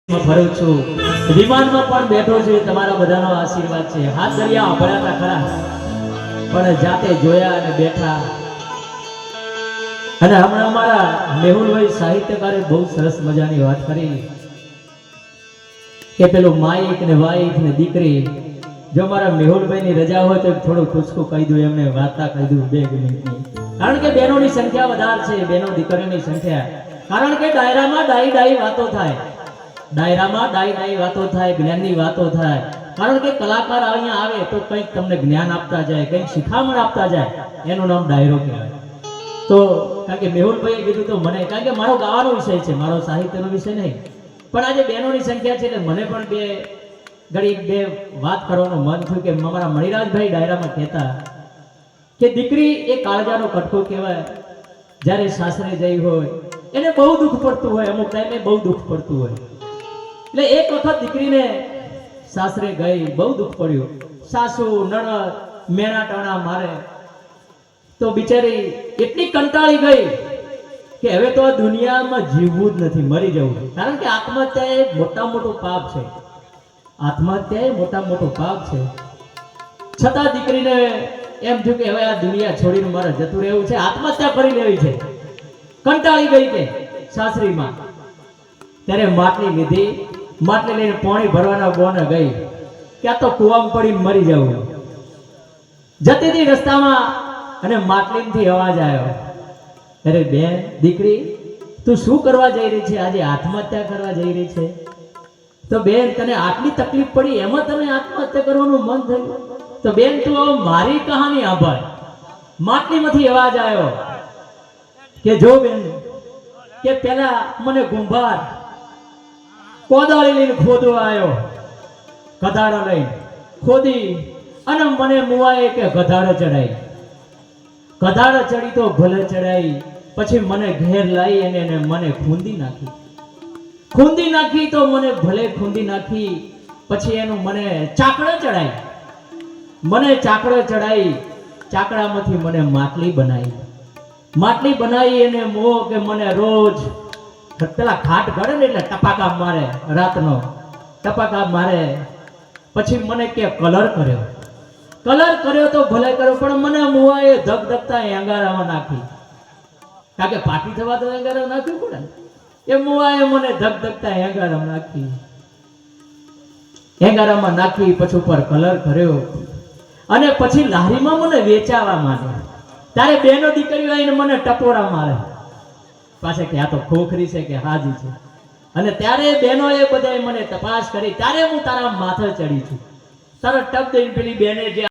ફરું છું, વિમાનમાં પણ બેઠો છું, તમારા બધાનો આશીર્વાદ છે. હાથ દરિયા ભરાતા ખરા પણ જાતે જોયા અને બેઠા. અને હમણાં અમારા મેહુલભાઈ સાહિત્યકારે બહુ સરસ મજાની વાત કરી કે પેલું માઈક ને વાઈફ ને દીકરી. જો મારા મેહુલભાઈની રજા હોય તો થોડું ટૂચકું કહી દઉં, એમને વાર્તા કહી દઉં 2 મિનિટની. કારણ કે બહેનોની સંખ્યા વધારે છે, બહેનો દીકરીઓની સંખ્યા. કારણ કે ડાયરામાં ડાઈ વાતો થાય, ડાયરામાં ડાઈ વાતો થાય, જ્ઞાનની વાતો થાય. કારણ કે કલાકાર અહીંયા આવે તો કંઈક તમને જ્ઞાન આપતા જાય, કંઈક શિખામણ આપતા જાય, એનું નામ ડાયરો કહેવાય. તો કારણ કે મેહુલભાઈએ કીધું તો મને, કારણ કે મારો ગાવાનો વિષય છે, મારો સાહિત્યનો વિષય નહીં, પણ આજે બહેનોની સંખ્યા છે એટલે મને પણ બે વાત કરવાનું મન થયું કે મારા મણિરાજભાઈ ડાયરામાં કહેતા કે દીકરી એ કાળજાનો કટકો કહેવાય. જ્યારે સાસરે જઈ હોય એને બહુ દુઃખ પડતું હોય, અમુક ટાઈમે બહુ દુઃખ પડતું હોય. એટલે એક વખત દીકરીને સાસરે ગઈ, બહુ દુઃખ પડ્યું. સાસુ નણદ મેણા ટાણા મારે તો બિચારી એટલી કંટાળી ગઈ કે હવે તો આ દુનિયામાં જીવવું જ નથી, મરી જવું. કારણ કે આત્મહત્યા એ મોટામાં મોટું પાપ છે, આત્મહત્યા એ મોટામાં મોટું પાપ છે. છતાં દીકરીને એમ થયું કે હવે આ દુનિયા છોડીને મારે જતું રહેવું છે, આત્મહત્યા કરી લેવી છે. કંટાળી ગઈ કે સાસરીમાં. ત્યારે માટલી લીધી, માટલી લઈને પાણી ભરવાના બોને ગઈ કે આ તો કુવામાં પડીને મરી જવું. જતી હતી રસ્તામાં અને માટલીથી અવાજ આવ્યો, અરે બેન દીકરી તું શું કરવા જઈ રહી છે? આજે આત્મહત્યા કરવા જઈ રહી છે? તો બેન તને આટલી તકલીફ પડી એમાં તને આત્મહત્યા કરવાનું મન થયું? તો બેન તું મારી કહાની સાંભળ. માટલીમાંથી અવાજ આવ્યો કે જો બેન કે પેલા મને ગુંભાર કોદાળી લઈને ખોદવા આવ્યો, ગધાડો લઈને ખોદી અને મને મુવાએ કે ગધાડો ચડાઈ. ગધાડો ચડી તો ભલે ચડાઈ, પછી મને ઘેર લાવી અને મને ખૂંદી નાખી તો મને ભલે ખૂંદી નાખી. પછી એનું મને ચાકડો ચડાઈ, ચાકડામાંથી મને માટલી બનાવી અને મોહ કે મને રોજ પેલા ખાટ ઘડે ને એટલે ટપાકા મારે, રાતનો ટપાકા મારે. પછી મને કે કલર કર્યો તો ભલે કર્યો, પણ મને મુવાએ ધગધગતા એંગારામાં નાખી. કારણ કે પાકી થવા તો એંગારામાં નાખ્યું પડે ને. એ મુવાએ મને ધગધગતા એંગારામાં નાખી પછી ઉપર કલર કર્યો અને પછી લારીમાં મને વેચાવા માંડ્યા. ત્યારે બેનો દીકરીઓ આવીને મને ટપોરા મારે પાછા કે આ તો ખોખરી છે કે હાજી છે. અને ત્યારે બહેનોએ બધાએ મને તપાસ કરી, ત્યારે હું તારા માથે ચડી છું. તારા ટપ દઈને પેલી બેને જે